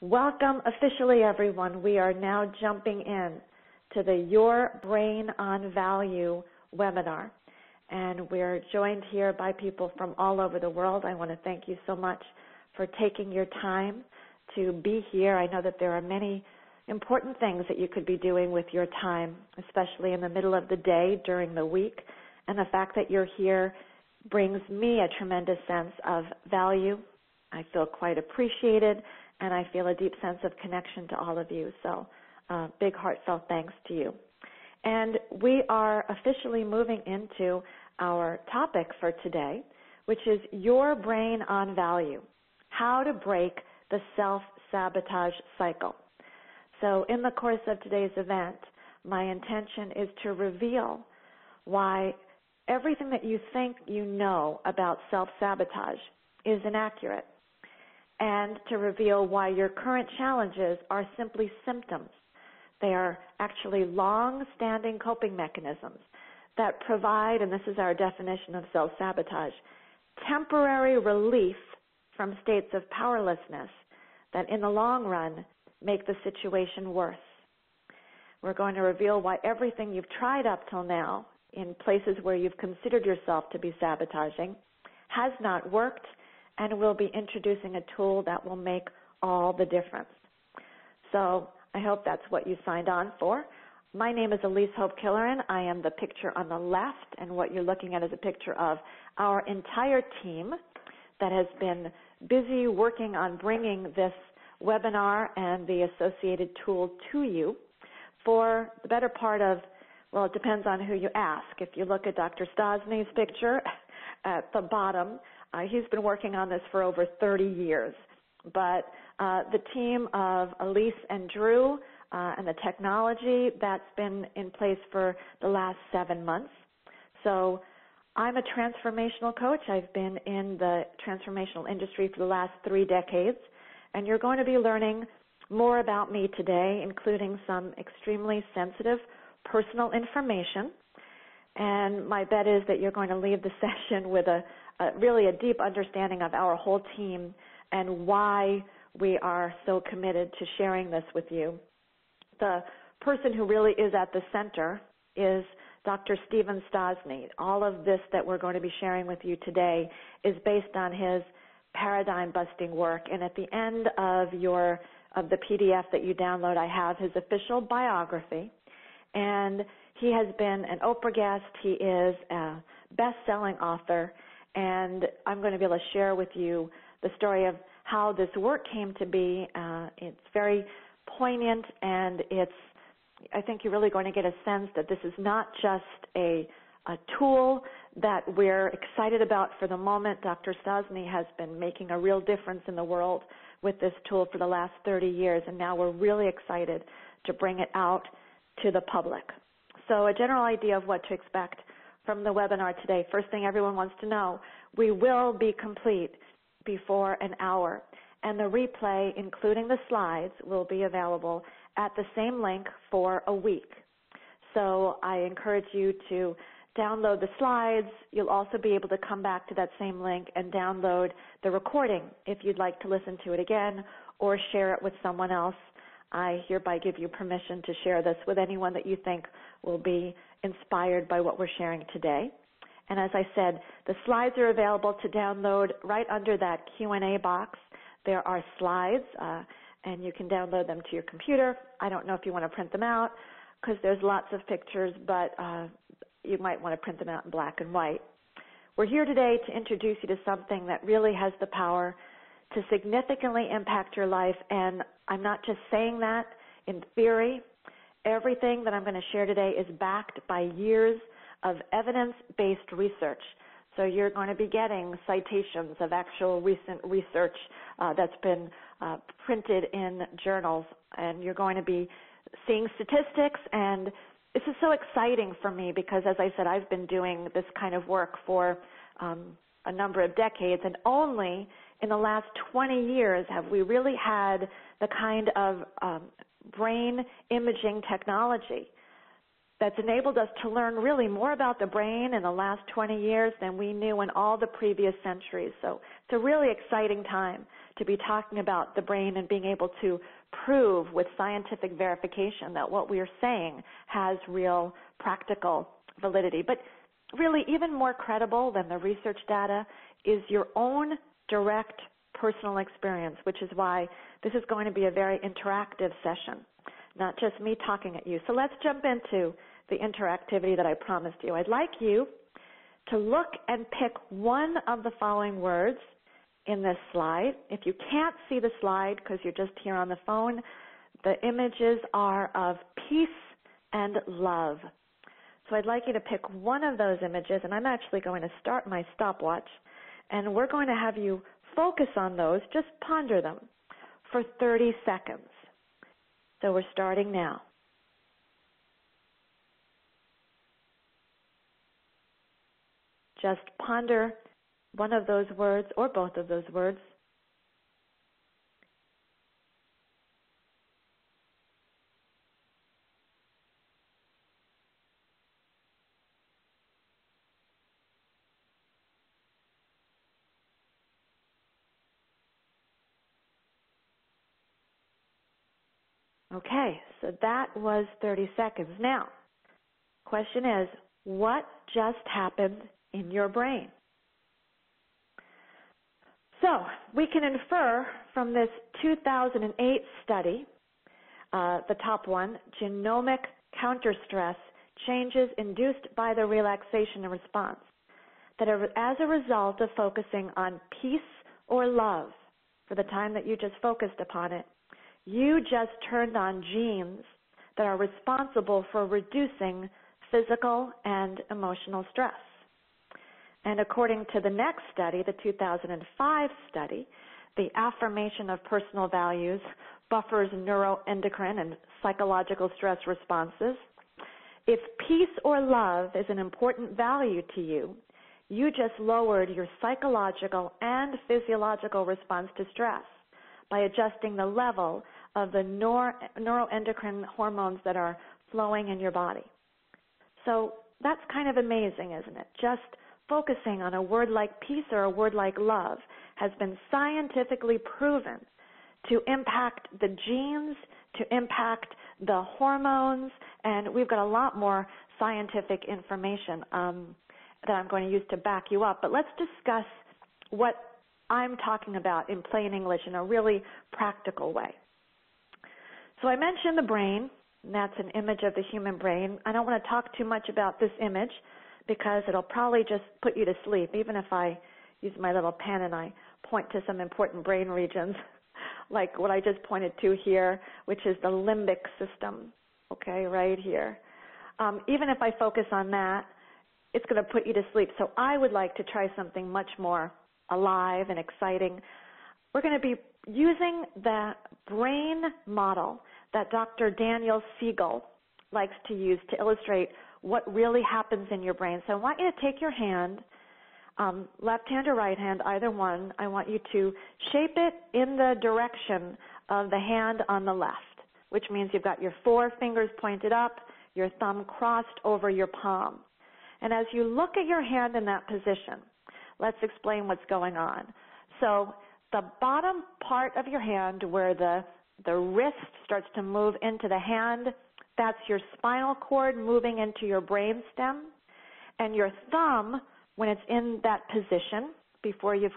Welcome officially, everyone. We are now jumping in to the Your Brain on Value webinar. And we're joined here by people from all over the world. I want to thank you so much for taking your time to be here. I know that there are many important things that you could be doing with your time, especially in the middle of the day, during the week. And the fact that you're here brings me a tremendous sense of value. I feel quite appreciated, and I feel a deep sense of connection to all of you. So big heartfelt thanks to you. And we are officially moving into our topic for today, which is Your Brain on Value, how to break the self-sabotage cycle. So in the course of today's event, my intention is to reveal why everything that you think you know about self-sabotage is inaccurate, and to reveal why your current challenges are simply symptoms. They are actually long-standing coping mechanisms that provide, and this is our definition of self-sabotage, temporary relief from states of powerlessness that in the long run make the situation worse. We're going to reveal why everything you've tried up till now in places where you've considered yourself to be sabotaging has not worked, and we'll be introducing a tool that will make all the difference. So I hope that's what you signed on for. My name is Elise Hope Killeran. I am the picture on the left, and what you're looking at is a picture of our entire team that has been busy working on bringing this webinar and the associated tool to you for the better part of, well, it depends on who you ask. If you look at Dr. Stosny's picture at the bottom, he's been working on this for over 30 years. But the team of Elise and Drew and the technology, that's been in place for the last 7 months. So I'm a transformational coach. I've been in the transformational industry for the last 3 decades, and you're going to be learning more about me today, including some extremely sensitive personal information. And my bet is that you're going to leave the session with really a deep understanding of our whole team and why we are so committed to sharing this with you. The person who really is at the center is Dr. Stephen Stosny. All of this that we're going to be sharing with you today is based on his paradigm-busting work. And at the end of the PDF that you download, I have his official biography. And he has been an Oprah guest. He is a best-selling author. And I'm going to be able to share with you the story of how this work came to be. It's very poignant, and I think you're really going to get a sense that this is not just a tool that we're excited about for the moment. Dr. Stosny has been making a real difference in the world with this tool for the last 30 years, and now we're really excited to bring it out to the public. So a general idea of what to expect from the webinar today. First thing everyone wants to know, we will be complete before an hour, and the replay, including the slides, will be available at the same link for a week. So I encourage you to download the slides. You'll also be able to come back to that same link and download the recording if you'd like to listen to it again or share it with someone else. I hereby give you permission to share this with anyone that you think will be inspired by what we're sharing today. And as I said, the slides are available to download right under that Q&A box. There are slides, and you can download them to your computer. I don't know if you want to print them out because there's lots of pictures, but you might want to print them out in black and white. We're here today to introduce you to something that really has the power to significantly impact your life, and I'm not just saying that in theory. Everything that I'm going to share today is backed by years of evidence-based research. So you're going to be getting citations of actual recent research that's been printed in journals, and you're going to be seeing statistics. And this is so exciting for me because, as I said, I've been doing this kind of work for a number of decades, and only in the last 20 years have we really had the kind of brain imaging technology that's enabled us to learn really more about the brain in the last 20 years than we knew in all the previous centuries. So it's a really exciting time to be talking about the brain and being able to prove with scientific verification that what we are saying has real practical validity. But really, even more credible than the research data is your own direct personal experience, which is why this is going to be a very interactive session, not just me talking at you. So let's jump into the interactivity that I promised you. I'd like you to look and pick one of the following words in this slide. If you can't see the slide because you're just here on the phone, the images are of peace and love. So I'd like you to pick one of those images, and I'm actually going to start my stopwatch, and we're going to have you focus on those, just ponder them for 30 seconds. So we're starting now. Just ponder one of those words or both of those words. Okay, so that was 30 seconds. Now, question is, what just happened in your brain? So we can infer from this 2008 study, the top one, genomic counterstress changes induced by the relaxation response, that as a result of focusing on peace or love for the time that you just focused upon it, you just turned on genes that are responsible for reducing physical and emotional stress. And according to the next study, the 2005 study, the affirmation of personal values buffers neuroendocrine and psychological stress responses. If peace or love is an important value to you, you just lowered your psychological and physiological response to stress by adjusting the level of the neuroendocrine hormones that are flowing in your body. So that's kind of amazing, isn't it? Just focusing on a word like peace or a word like love has been scientifically proven to impact the genes, to impact the hormones, and we've got a lot more scientific information that I'm going to use to back you up. But let's discuss what I'm talking about in plain English in a really practical way. So I mentioned the brain, and that's an image of the human brain. I don't want to talk too much about this image because it'll probably just put you to sleep, even if I use my little pen and I point to some important brain regions, like what I just pointed to here, which is the limbic system, okay, right here. Even if I focus on that, it's going to put you to sleep. So I would like to try something much more alive and exciting. We're going to be using the brain model that Dr. Daniel Siegel likes to use to illustrate what really happens in your brain. So I want you to take your hand, left hand or right hand, either one. I want you to shape it in the direction of the hand on the left, which means you've got your four fingers pointed up, your thumb crossed over your palm. And as you look at your hand in that position, let's explain what's going on. So the bottom part of your hand where the wrist starts to move into the hand, that's your spinal cord moving into your brain stem. And your thumb, when it's in that position, before you've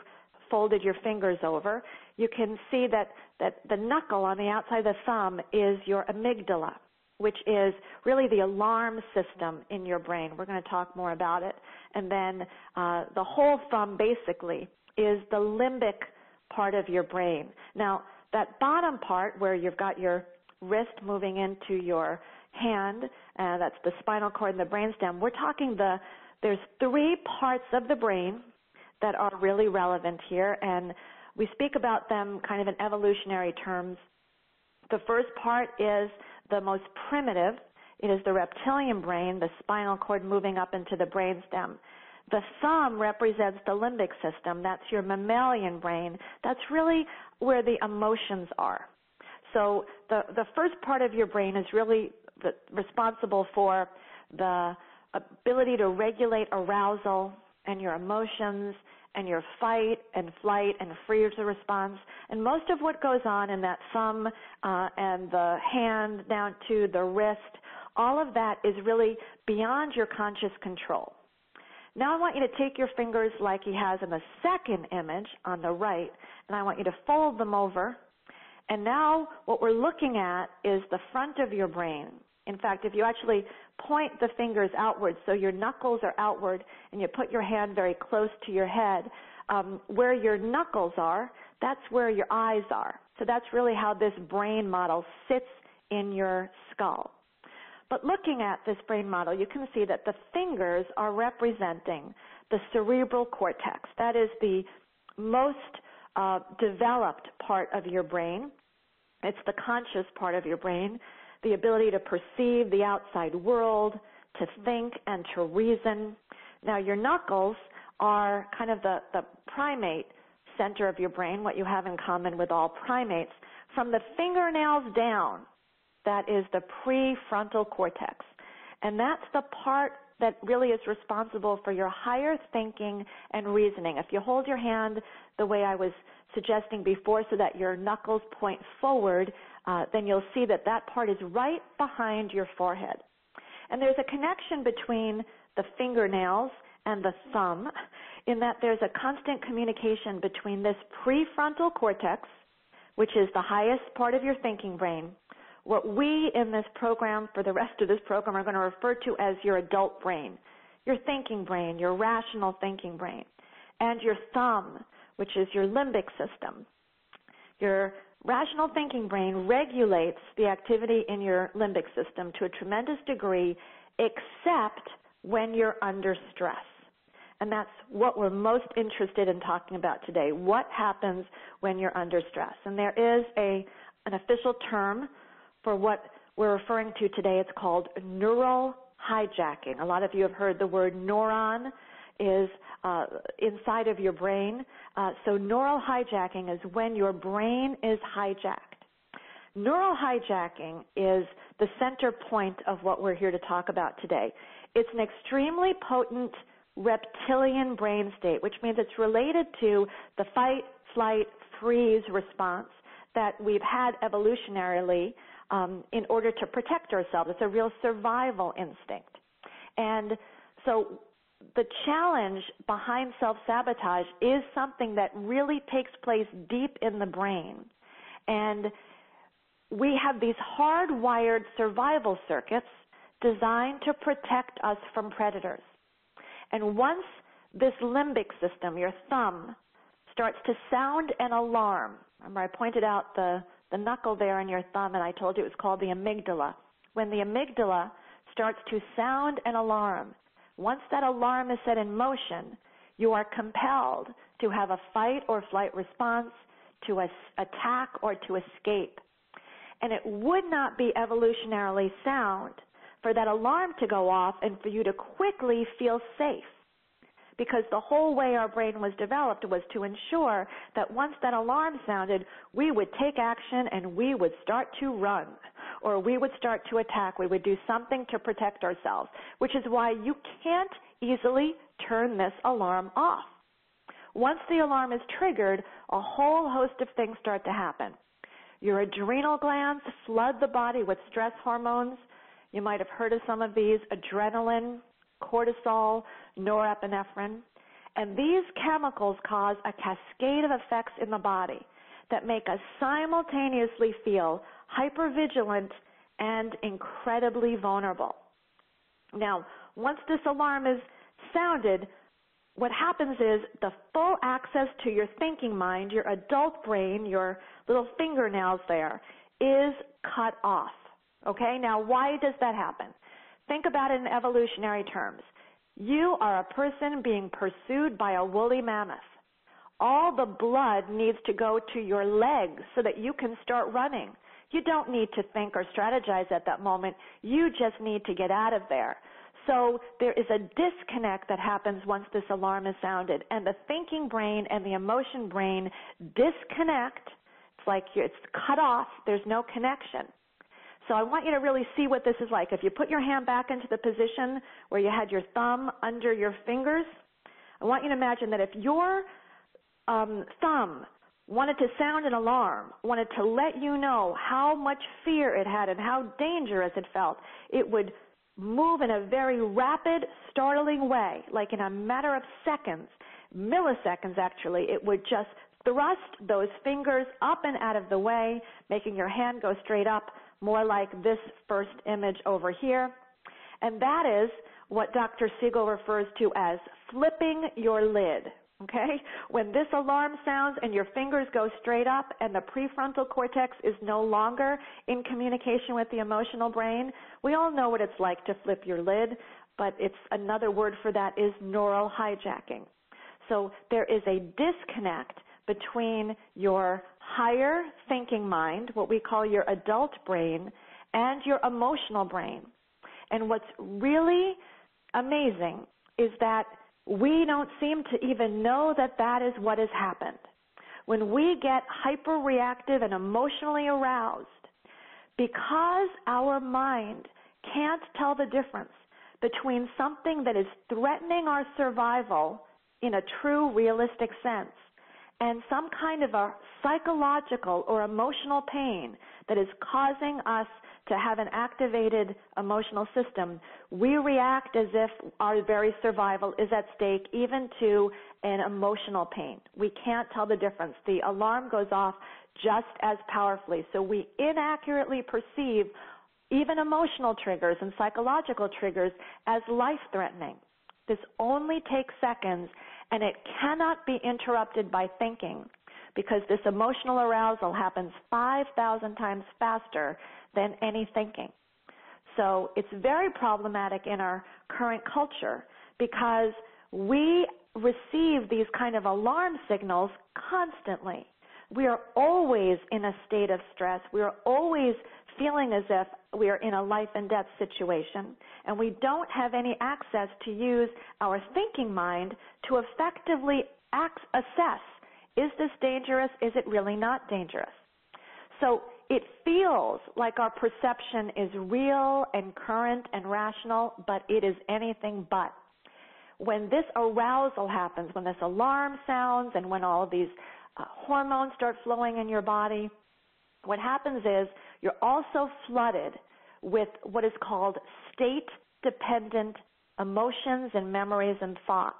folded your fingers over, you can see that the knuckle on the outside of the thumb is your amygdala, which is really the alarm system in your brain. We're going to talk more about it. And then the whole thumb basically is the limbic part of your brain. Now, that bottom part where you've got your wrist moving into your hand, that's the spinal cord and the brainstem. We're talking there's three parts of the brain that are really relevant here, and we speak about them kind of in evolutionary terms. The first part is the most primitive. It is the reptilian brain, the spinal cord moving up into the brainstem. The thumb represents the limbic system. That's your mammalian brain. That's really where the emotions are. So the first part of your brain is really responsible for the ability to regulate arousal and your emotions and your fight and flight and freeze response. And most of what goes on in that thumb and the hand down to the wrist, all of that is really beyond your conscious control. Now I want you to take your fingers like he has in the second image on the right, and I want you to fold them over. And now what we're looking at is the front of your brain. In fact, if you actually point the fingers outward, so your knuckles are outward, and you put your hand very close to your head, where your knuckles are, that's where your eyes are. So that's really how this brain model sits in your skull. But looking at this brain model, you can see that the fingers are representing the cerebral cortex. That is the most developed part of your brain. It's the conscious part of your brain, the ability to perceive the outside world, to think and to reason. Now, your knuckles are kind of the primate center of your brain, what you have in common with all primates. From the fingernails down, that is the prefrontal cortex. And that's the part that really is responsible for your higher thinking and reasoning. If you hold your hand the way I was suggesting before so that your knuckles point forward, then you'll see that that part is right behind your forehead. And there's a connection between the fingernails and the thumb in that there's a constant communication between this prefrontal cortex, which is the highest part of your thinking brain, what we in this program, for the rest of this program, are going to refer to as your adult brain, your thinking brain, your rational thinking brain, and your thumb, which is your limbic system. Your rational thinking brain regulates the activity in your limbic system to a tremendous degree, except when you're under stress. And that's what we're most interested in talking about today. What happens when you're under stress? And there is an official term for what we're referring to today. It's called neural hijacking. A lot of you have heard the word neuron is inside of your brain. So neural hijacking is when your brain is hijacked. Neural hijacking is the center point of what we're here to talk about today. It's an extremely potent reptilian brain state, which means it's related to the fight, flight, freeze response that we've had evolutionarily in order to protect ourselves. It's a real survival instinct. And so the challenge behind self-sabotage is something that really takes place deep in the brain. And we have these hardwired survival circuits designed to protect us from predators. And once this limbic system, your thumb, starts to sound an alarm, remember I pointed out the knuckle there in your thumb, and I told you it was called the amygdala. When the amygdala starts to sound an alarm, once that alarm is set in motion, you are compelled to have a fight or flight response, to attack or to escape. And it would not be evolutionarily sound for that alarm to go off and for you to quickly feel safe. Because the whole way our brain was developed was to ensure that once that alarm sounded, we would take action and we would start to run, or we would start to attack. We would do something to protect ourselves, which is why you can't easily turn this alarm off. Once the alarm is triggered, a whole host of things start to happen. Your adrenal glands flood the body with stress hormones. You might have heard of some of these: adrenaline, cortisol, norepinephrine. And these chemicals cause a cascade of effects in the body that make us simultaneously feel hypervigilant and incredibly vulnerable. Now, once this alarm is sounded, what happens is the full access to your thinking mind, your adult brain, your little fingernails there, is cut off. Okay? Now, why does that happen? Think about it in evolutionary terms. You are a person being pursued by a woolly mammoth. All the blood needs to go to your legs so that you can start running. You don't need to think or strategize at that moment. You just need to get out of there. So there is a disconnect that happens once this alarm is sounded, and the thinking brain and the emotion brain disconnect. It's like it's cut off. There's no connection. So I want you to really see what this is like. If you put your hand back into the position where you had your thumb under your fingers, I want you to imagine that if your thumb wanted to sound an alarm, wanted to let you know how much fear it had and how dangerous it felt, it would move in a very rapid, startling way, like in a matter of seconds, milliseconds actually. It would just thrust those fingers up and out of the way, making your hand go straight up, more like this first image over here. And that is what Dr. Siegel refers to as flipping your lid. Okay? When this alarm sounds and your fingers go straight up and the prefrontal cortex is no longer in communication with the emotional brain, we all know what it's like to flip your lid, but it's another word for that is neural hijacking. So there is a disconnect between your higher thinking mind, what we call your adult brain, and your emotional brain. And what's really amazing is that we don't seem to even know that that is what has happened. When we get hyperreactive and emotionally aroused, because our mind can't tell the difference between something that is threatening our survival in a true, realistic sense and some kind of a psychological or emotional pain that is causing us to have an activated emotional system, we react as if our very survival is at stake, even to an emotional pain. We can't tell the difference. The alarm goes off just as powerfully. So we inaccurately perceive even emotional triggers and psychological triggers as life-threatening. This only takes seconds, and it cannot be interrupted by thinking, because this emotional arousal happens 5,000 times faster than any thinking. So it's very problematic in our current culture because we receive these kind of alarm signals constantly. We are always in a state of stress. We are always feeling as if we are in a life and death situation, and we don't have any access to use our thinking mind to effectively assess, is this dangerous? Is it really not dangerous? So it feels like our perception is real and current and rational, but it is anything but. When this arousal happens, when this alarm sounds and when all of these hormones start flowing in your body, what happens is you're also flooded with what is called state-dependent emotions and memories and thoughts.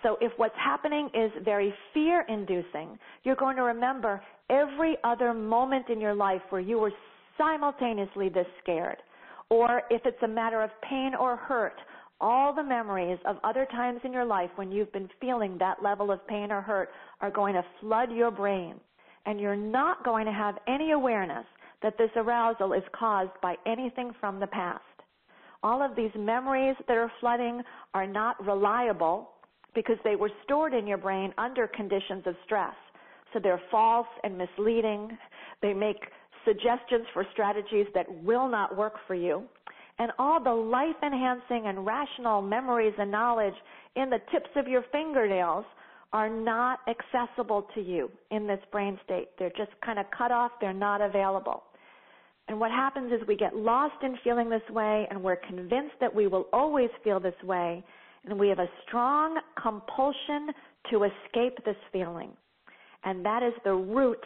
So if what's happening is very fear-inducing, you're going to remember every other moment in your life where you were simultaneously this scared. Or if it's a matter of pain or hurt, all the memories of other times in your life when you've been feeling that level of pain or hurt are going to flood your brain. And you're not going to have any awareness that this arousal is caused by anything from the past. All of these memories that are flooding are not reliable because they were stored in your brain under conditions of stress. So they're false and misleading. They make suggestions for strategies that will not work for you. And all the life-enhancing and rational memories and knowledge in the tips of your fingernails are not accessible to you in this brain state. They're just kind of cut off. They're not available. And what happens is we get lost in feeling this way, and we're convinced that we will always feel this way, and we have a strong compulsion to escape this feeling. And that is the root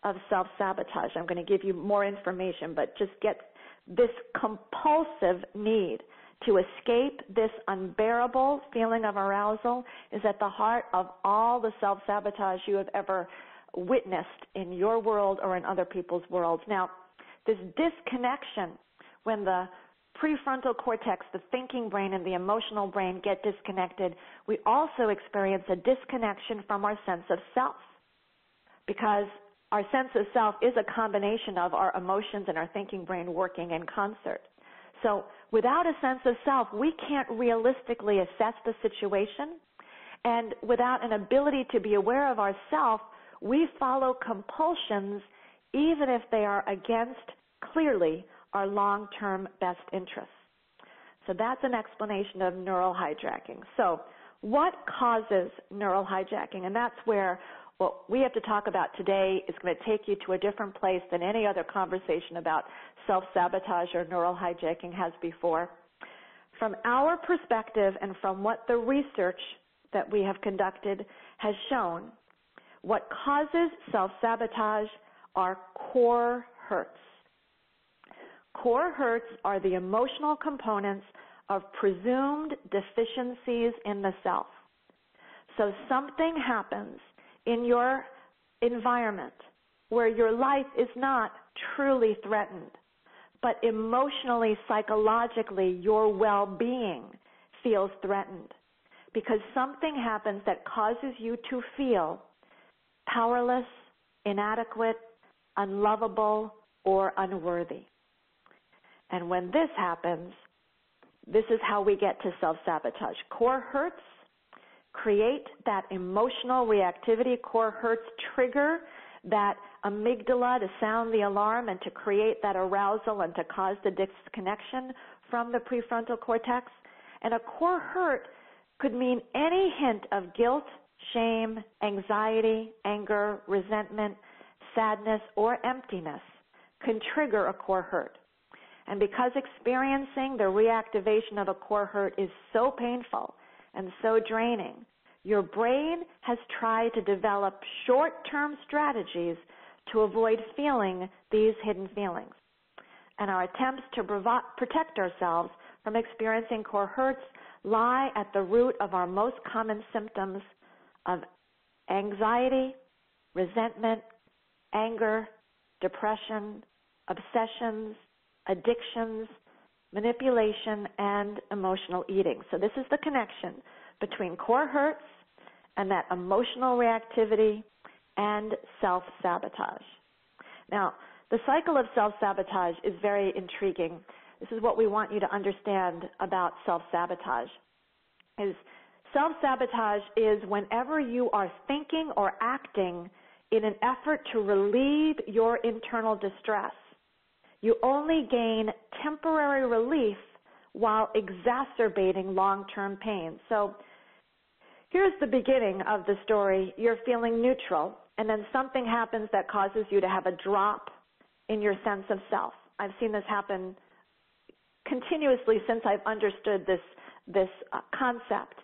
of self-sabotage. I'm going to give you more information, but just get this compulsive need to escape this unbearable feeling of arousal is at the heart of all the self-sabotage you have ever witnessed in your world or in other people's worlds. Now, this disconnection, when the prefrontal cortex, the thinking brain, and the emotional brain get disconnected, we also experience a disconnection from our sense of self, because our sense of self is a combination of our emotions and our thinking brain working in concert. So without a sense of self, we can't realistically assess the situation, and without an ability to be aware of ourself, we follow compulsions even if they are against, clearly, our long-term best interests. So that's an explanation of neural hijacking. So what causes neural hijacking? And that's where what we have to talk about today is going to take you to a different place than any other conversation about self-sabotage or neural hijacking has before. From our perspective and from what the research that we have conducted has shown what causes self-sabotage are core hurts. Core hurts are the emotional components of presumed deficiencies in the self. So something happens in your environment where your life is not truly threatened, but emotionally, psychologically, your well-being feels threatened because something happens that causes you to feel powerless, inadequate, unlovable, or unworthy. And when this happens, this is how we get to self-sabotage. Core hurts create that emotional reactivity. Core hurts trigger that amygdala to sound the alarm and to create that arousal and to cause the disconnection from the prefrontal cortex. And a core hurt could mean any hint of guilt, shame, anxiety, anger, resentment, sadness, or emptiness can trigger a core hurt. And because experiencing the reactivation of a core hurt is so painful and so draining, your brain has tried to develop short-term strategies to avoid feeling these hidden feelings. And our attempts to protect ourselves from experiencing core hurts lie at the root of our most common symptoms of anxiety, resentment, anger, depression, obsessions, addictions, manipulation, and emotional eating. So this is the connection between core hurts and that emotional reactivity and self-sabotage. Now, the cycle of self-sabotage is very intriguing. This is what we want you to understand about self-sabotage. Self-sabotage is whenever you are thinking or acting in an effort to relieve your internal distress. You only gain temporary relief while exacerbating long-term pain. So here's the beginning of the story. You're feeling neutral, and then something happens that causes you to have a drop in your sense of self. I've seen this happen continuously since I've understood this concept.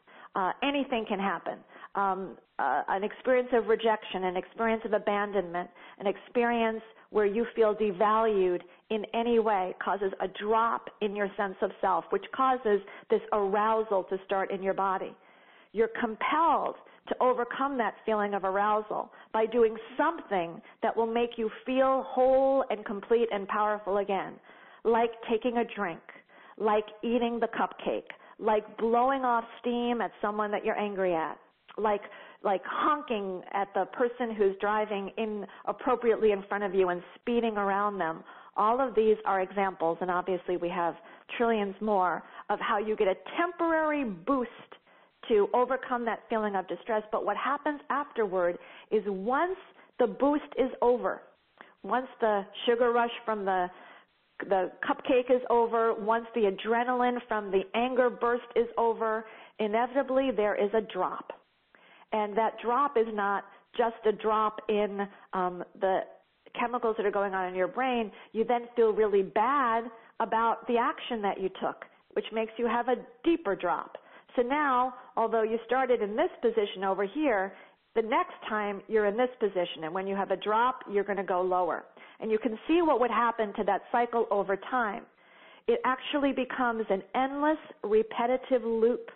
Anything can happen. An experience of rejection, an experience of abandonment, an experience where you feel devalued in any way causes a drop in your sense of self, which causes this arousal to start in your body. You're compelled to overcome that feeling of arousal by doing something that will make you feel whole and complete and powerful again, like taking a drink, like eating the cupcake, like blowing off steam at someone that you're angry at, like honking at the person who's driving inappropriately in front of you and speeding around them. All of these are examples, and obviously we have trillions more, of how you get a temporary boost to overcome that feeling of distress. But what happens afterward is once the boost is over, once the sugar rush from the cupcake is over, once the adrenaline from the anger burst is over, inevitably there is a drop. And that drop is not just a drop in the chemicals that are going on in your brain. You then feel really bad about the action that you took, which makes you have a deeper drop. So now, although you started in this position over here, the next time you're in this position, and when you have a drop, you're going to go lower. And you can see what would happen to that cycle over time. It actually becomes an endless, repetitive loop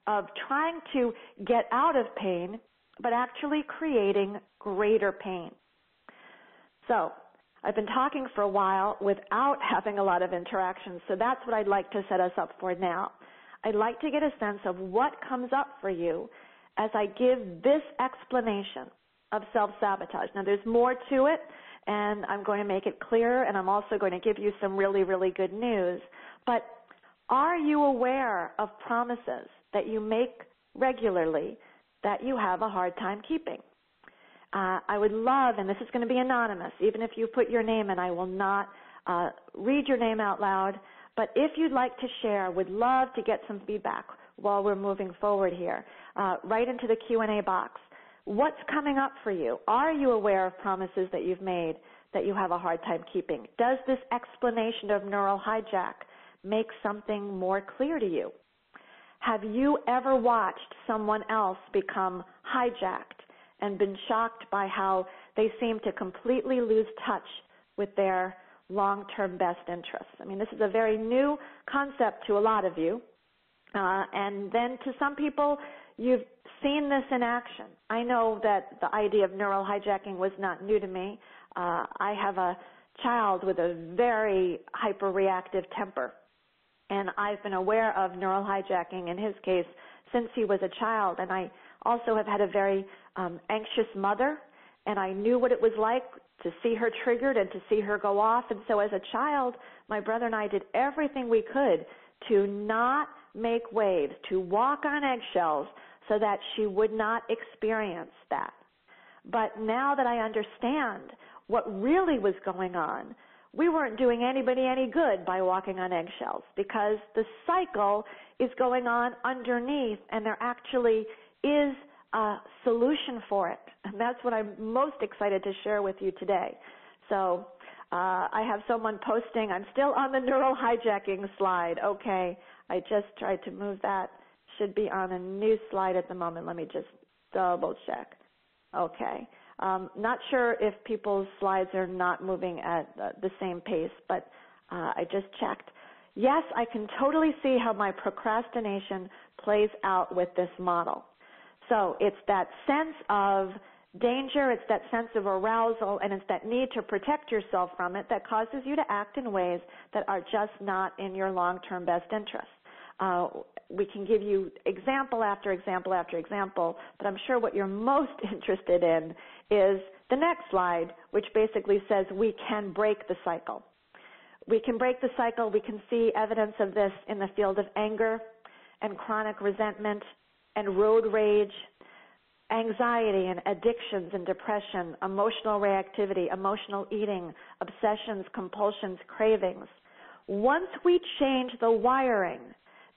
of trying to get out of pain, but actually creating greater pain. So I've been talking for a while without having a lot of interactions, so that's what I'd like to set us up for now. I'd like to get a sense of what comes up for you as I give this explanation of self-sabotage. Now, there's more to it, and I'm going to make it clear, and I'm also going to give you some really, really good news. But are you aware of promises that you make regularly that you have a hard time keeping? I would love, and this is going to be anonymous, even if you put your name in, I will not read your name out loud. But if you'd like to share, would love to get some feedback while we're moving forward here. Right into the Q&A box. What's coming up for you? Are you aware of promises that you've made that you have a hard time keeping? Does this explanation of neural hijack make something more clear to you? Have you ever watched someone else become hijacked and been shocked by how they seem to completely lose touch with their long-term best interests? I mean, this is a very new concept to a lot of you. And then to some people, you've seen this in action. I know that the idea of neural hijacking was not new to me. I have a child with a very hyperreactive temper, and I've been aware of neural hijacking in his case since he was a child. And I also have had a very anxious mother, and I knew what it was like to see her triggered and to see her go off. And so as a child, my brother and I did everything we could to not make waves, to walk on eggshells so that she would not experience that. But now that I understand what really was going on, we weren't doing anybody any good by walking on eggshells, because the cycle is going on underneath, and there actually is a solution for it. And that's what I'm most excited to share with you today. So I have someone posting, I'm still on the neural hijacking slide. Okay, I just tried to move that. Should be on a new slide at the moment. Let me just double check. Okay. Not sure if people's slides are not moving at the same pace, but I just checked. Yes, I can totally see how my procrastination plays out with this model. So it's that sense of danger, it's that sense of arousal, and it's that need to protect yourself from it that causes you to act in ways that are just not in your long-term best interest. We can give you example after example after example, but I'm sure what you're most interested in is the next slide, which basically says we can break the cycle. We can break the cycle. We can see evidence of this in the field of anger and chronic resentment and road rage, anxiety and addictions and depression, emotional reactivity, emotional eating, obsessions, compulsions, cravings. Once we change the wiring,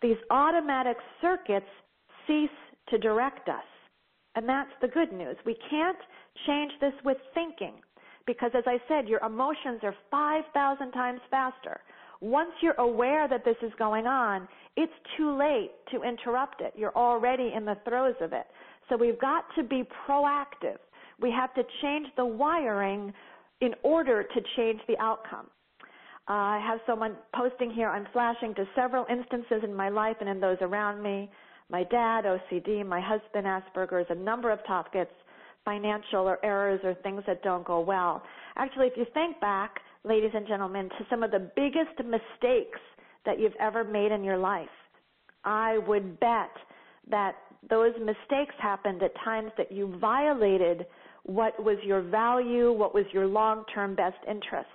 these automatic circuits cease to direct us. And that's the good news. We can't change this with thinking, because as I said, your emotions are 5,000 times faster. Once you're aware that this is going on, it's too late to interrupt it. You're already in the throes of it. So we've got to be proactive. We have to change the wiring in order to change the outcome. I have someone posting here, I'm flashing to several instances in my life and in those around me. My dad, OCD, my husband, Asperger's, a number of topics, financial or errors or things that don't go well. Actually, if you think back, ladies and gentlemen, to some of the biggest mistakes that you've ever made in your life, I would bet that those mistakes happened at times that you violated what was your value, what was your long-term best interest.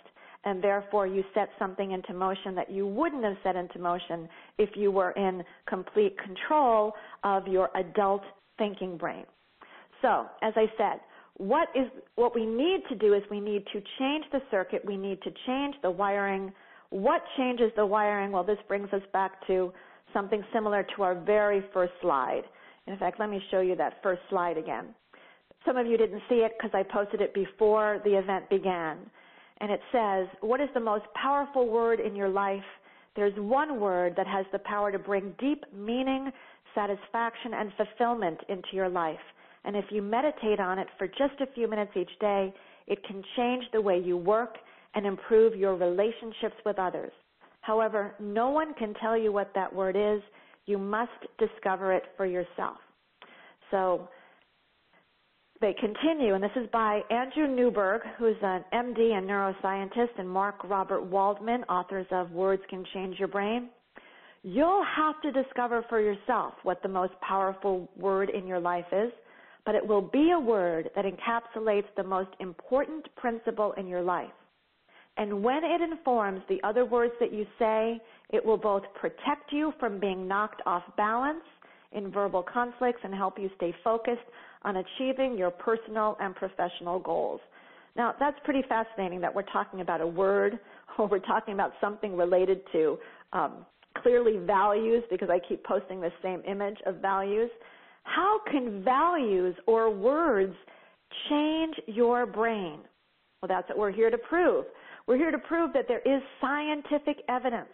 And therefore you set something into motion that you wouldn't have set into motion if you were in complete control of your adult thinking brain. So, as I said, what we need to do is we need to change the circuit. We need to change the wiring. What changes the wiring? Well, this brings us back to something similar to our very first slide. In fact, let me show you that first slide again. Some of you didn't see it because I posted it before the event began. And it says, what is the most powerful word in your life? There's one word that has the power to bring deep meaning, satisfaction, and fulfillment into your life. And if you meditate on it for just a few minutes each day, it can change the way you work and improve your relationships with others. However, no one can tell you what that word is. You must discover it for yourself. So they continue, and this is by Andrew Newberg, who's an MD and neuroscientist, and Mark Robert Waldman, authors of Words Can Change Your Brain. You'll have to discover for yourself what the most powerful word in your life is, but it will be a word that encapsulates the most important principle in your life. And when it informs the other words that you say, it will both protect you from being knocked off balance in verbal conflicts and help you stay focused on achieving your personal and professional goals. Now, that's pretty fascinating that we're talking about a word, or we're talking about something related to clearly values, because I keep posting the same image of values. How can values or words change your brain? Well, that's what we're here to prove. We're here to prove that there is scientific evidence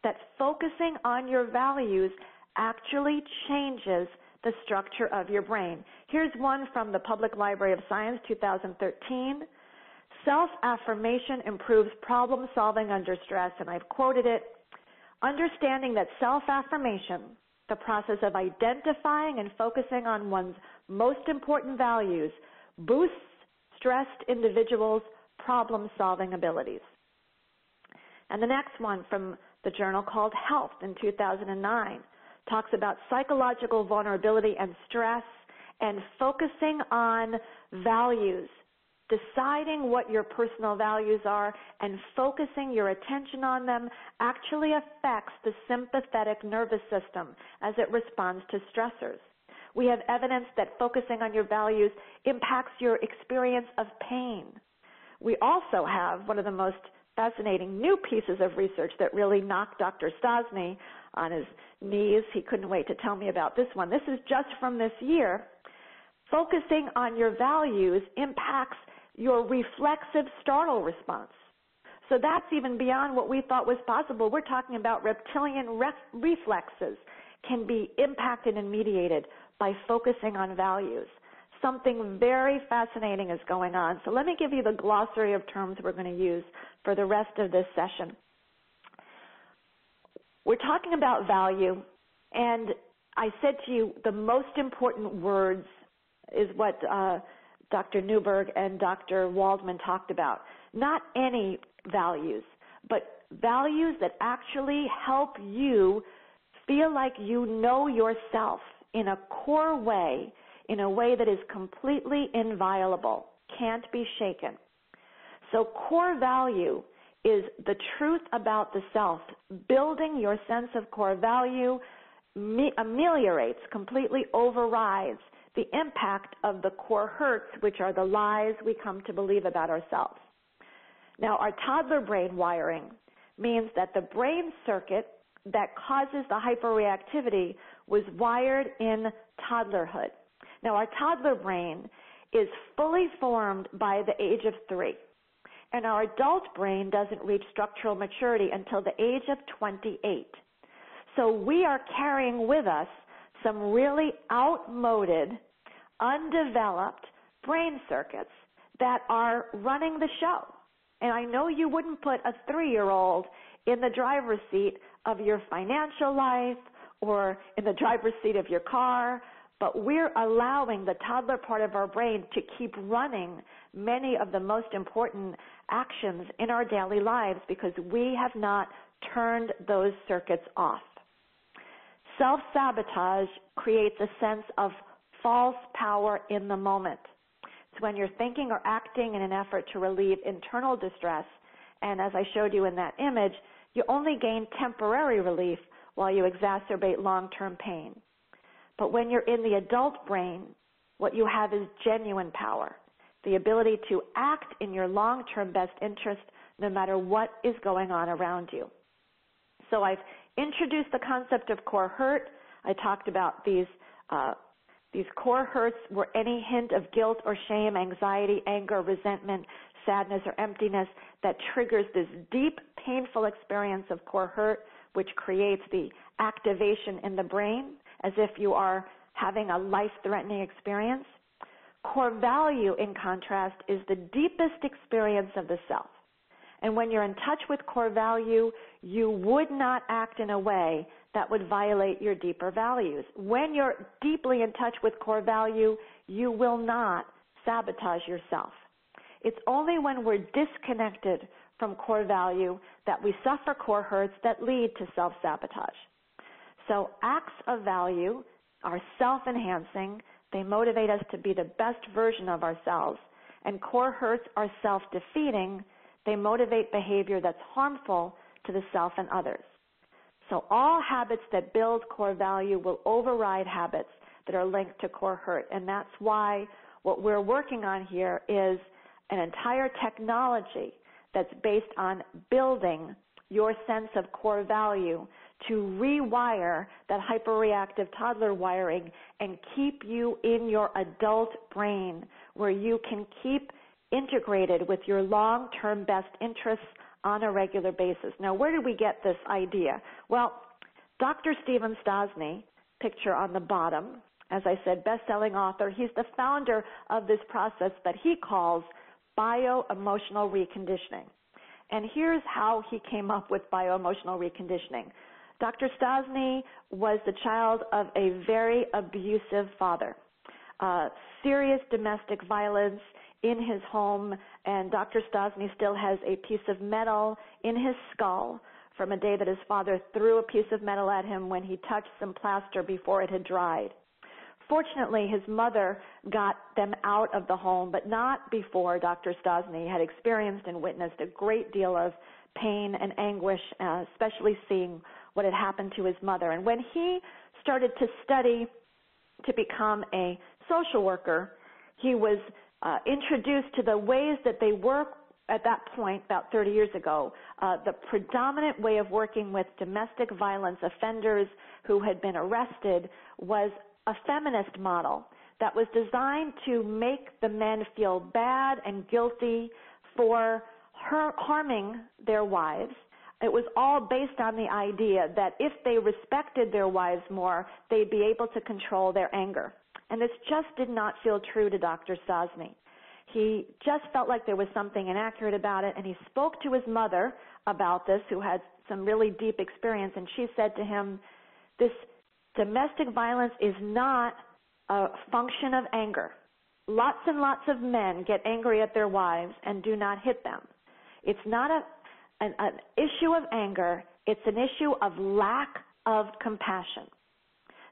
that focusing on your values actually changes the structure of your brain. Here's one from the Public Library of Science, 2013. Self-affirmation improves problem solving under stress, and I've quoted it. Understanding that self-affirmation, the process of identifying and focusing on one's most important values, boosts stressed individuals' problem-solving abilities. And the next one from the journal called Health in 2009 talks about psychological vulnerability and stress and focusing on values, deciding what your personal values are and focusing your attention on them actually affects the sympathetic nervous system as it responds to stressors. We have evidence that focusing on your values impacts your experience of pain. We also have one of the most fascinating new pieces of research that really knocked Dr. Stosny on his knees. He couldn't wait to tell me about this one. This is just from this year. Focusing on your values impacts your reflexive startle response. So that's even beyond what we thought was possible. We're talking about reptilian reflexes can be impacted and mediated by focusing on values. Something very fascinating is going on. So let me give you the glossary of terms we're going to use for the rest of this session. We're talking about value, and I said to you the most important words is what Dr. Newberg and Dr. Waldman talked about. Not any values, but values that actually help you feel like you know yourself in a core way, in a way that is completely inviolable, can't be shaken. So core value is the truth about the self. Building your sense of core value ameliorates, completely overrides the impact of the core hurts, which are the lies we come to believe about ourselves. Now, our toddler brain wiring means that the brain circuit that causes the hyperreactivity was wired in toddlerhood. Now, our toddler brain is fully formed by the age of 3, and our adult brain doesn't reach structural maturity until the age of 28. So we are carrying with us some really outmoded, undeveloped brain circuits that are running the show. And I know you wouldn't put a 3-year-old in the driver's seat of your financial life or in the driver's seat of your car, but we're allowing the toddler part of our brain to keep running many of the most important actions in our daily lives because we have not turned those circuits off. Self-sabotage creates a sense of false power in the moment. It's when you're thinking or acting in an effort to relieve internal distress, and as I showed you in that image, you only gain temporary relief while you exacerbate long-term pain. But when you're in the adult brain, what you have is genuine power, the ability to act in your long-term best interest no matter what is going on around you. So I've introduced the concept of core hurt. I talked about these core hurts were any hint of guilt or shame, anxiety, anger, resentment, sadness, or emptiness that triggers this deep, painful experience of core hurt, which creates the activation in the brain as if you are having a life-threatening experience. Core value, in contrast, is the deepest experience of the self. And when you're in touch with core value, you would not act in a way that would violate your deeper values. When you're deeply in touch with core value, you will not sabotage yourself. It's only when we're disconnected from core value that we suffer core hurts that lead to self-sabotage. So acts of value are self-enhancing. They motivate us to be the best version of ourselves. And core hurts are self-defeating. They motivate behavior that's harmful to the self and others. So all habits that build core value will override habits that are linked to core hurt. And that's why what we're working on here is an entire technology that's based on building your sense of core value to rewire that hyperreactive toddler wiring and keep you in your adult brain where you can keep integrated with your long-term best interests on a regular basis. Now, where did we get this idea? Well, Dr. Stephen Stosny picture on the bottom. As I said, best-selling author. He's the founder of this process that he calls bio-emotional reconditioning. And here's how he came up with bio-emotional reconditioning. Dr. Stosny was the child of a very abusive father, serious domestic violence in his home, and Dr. Stosny still has a piece of metal in his skull from a day that his father threw a piece of metal at him when he touched some plaster before it had dried. Fortunately, his mother got them out of the home, but not before Dr. Stosny had experienced and witnessed a great deal of pain and anguish, especially seeing what had happened to his mother. And when he started to study to become a social worker, he was introduced to the ways that they work at that point, about 30 years ago. The predominant way of working with domestic violence offenders who had been arrested was a feminist model that was designed to make the men feel bad and guilty for harming their wives. It was all based on the idea that if they respected their wives more, they'd be able to control their anger. And this just did not feel true to Dr. Stosny. He just felt like there was something inaccurate about it, and he spoke to his mother about this, who had some really deep experience, and she said to him, this domestic violence is not a function of anger. Lots and lots of men get angry at their wives and do not hit them. It's not an issue of anger. It's an issue of lack of compassion.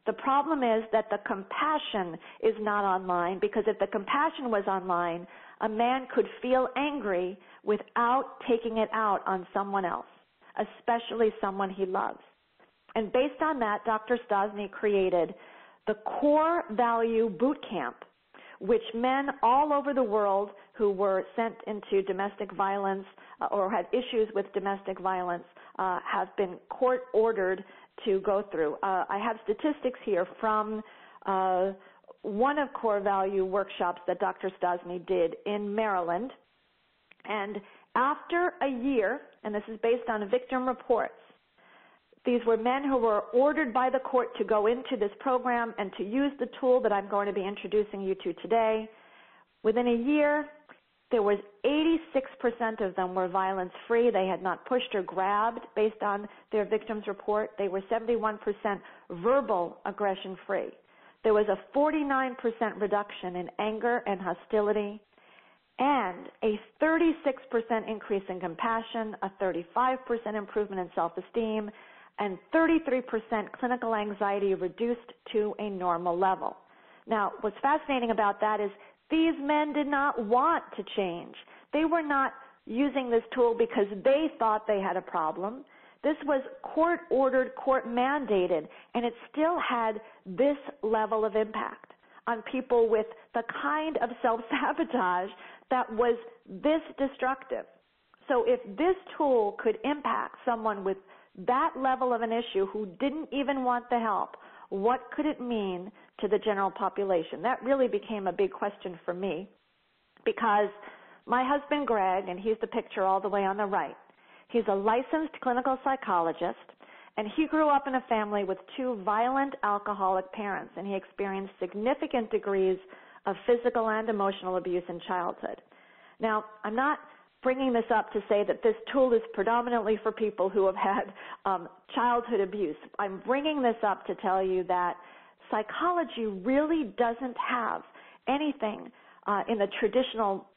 The problem is that the compassion is not online, because if the compassion was online, a man could feel angry without taking it out on someone else, especially someone he loves. And based on that, Dr. Stosny created the Core Value Boot Camp, which men all over the world who were sent into domestic violence or had issues with domestic violence have been court-ordered to go through. I have statistics here from one of Core Value workshops that Dr. Stosny did in Maryland. And after a year, and this is based on victim reports, these were men who were ordered by the court to go into this program and to use the tool that I'm going to be introducing you to today. Within a year, there was 86% of them were violence-free. They had not pushed or grabbed based on their victim's report. They were 71% verbal aggression-free. There was a 49% reduction in anger and hostility, and a 36% increase in compassion, a 35% improvement in self-esteem, and 33% clinical anxiety reduced to a normal level. Now, what's fascinating about that is these men did not want to change. They were not using this tool because they thought they had a problem. This was court-ordered, court-mandated, and it still had this level of impact on people with the kind of self-sabotage that was this destructive. So if this tool could impact someone with that level of an issue who didn't even want the help, what could it mean to the general population? That really became a big question for me, because my husband, Greg, and he's the picture all the way on the right, he's a licensed clinical psychologist, and he grew up in a family with two violent alcoholic parents, and he experienced significant degrees of physical and emotional abuse in childhood. Now, I'm not bringing this up to say that this tool is predominantly for people who have had childhood abuse. I'm bringing this up to tell you that psychology really doesn't have anything in the traditional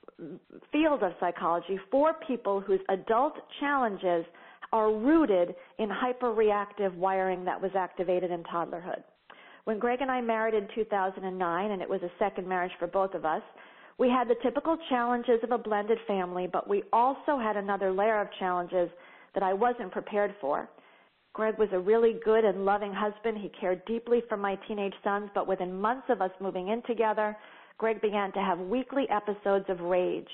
field of psychology for people whose adult challenges are rooted in hyperreactive wiring that was activated in toddlerhood. When Greg and I married in 2009, and it was a second marriage for both of us, we had the typical challenges of a blended family, but we also had another layer of challenges that I wasn't prepared for. Greg was a really good and loving husband. He cared deeply for my teenage sons, but within months of us moving in together, Greg began to have weekly episodes of rage.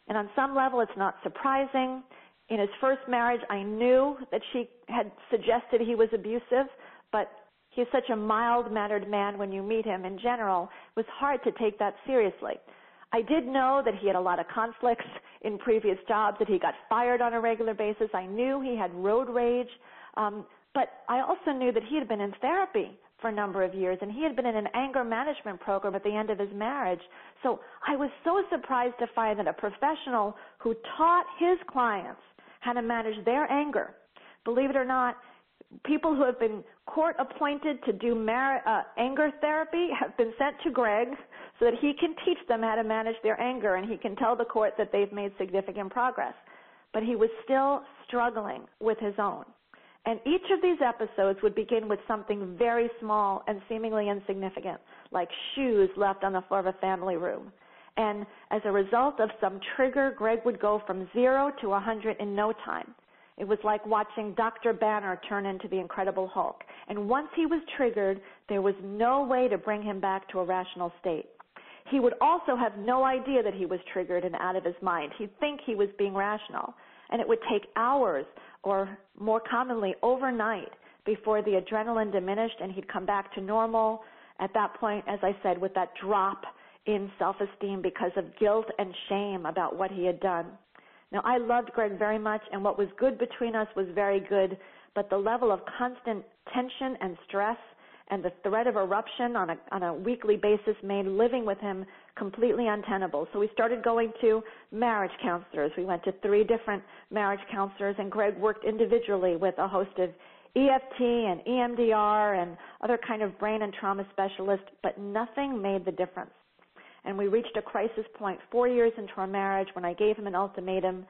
And on some level, it's not surprising. In his first marriage, I knew that she had suggested he was abusive, but he's such a mild-mannered man when you meet him in general. It was hard to take that seriously. I did know that he had a lot of conflicts in previous jobs, that he got fired on a regular basis. I knew he had road rage, but I also knew that he had been in therapy for a number of years, and he had been in an anger management program at the end of his marriage. So I was so surprised to find that a professional who taught his clients how to manage their anger, believe it or not, people who have been court appointed to do anger therapy have been sent to Greg so that he can teach them how to manage their anger, and he can tell the court that they've made significant progress. But he was still struggling with his own. And each of these episodes would begin with something very small and seemingly insignificant, like shoes left on the floor of a family room. And as a result of some trigger, Greg would go from 0 to 100 in no time. It was like watching Dr. Banner turn into the Incredible Hulk. And once he was triggered, there was no way to bring him back to a rational state. He would also have no idea that he was triggered and out of his mind. He'd think he was being rational. And it would take hours, or more commonly overnight, before the adrenaline diminished and he'd come back to normal. At that point, as I said, with that drop in self-esteem because of guilt and shame about what he had done. Now, I loved Greg very much, and what was good between us was very good, but the level of constant tension and stress and the threat of eruption on a weekly basis made living with him completely untenable. So we started going to marriage counselors. We went to 3 different marriage counselors, and Greg worked individually with a host of EFT and EMDR and other kind of brain and trauma specialists, but nothing made the difference. And we reached a crisis point 4 years into our marriage when I gave him an ultimatum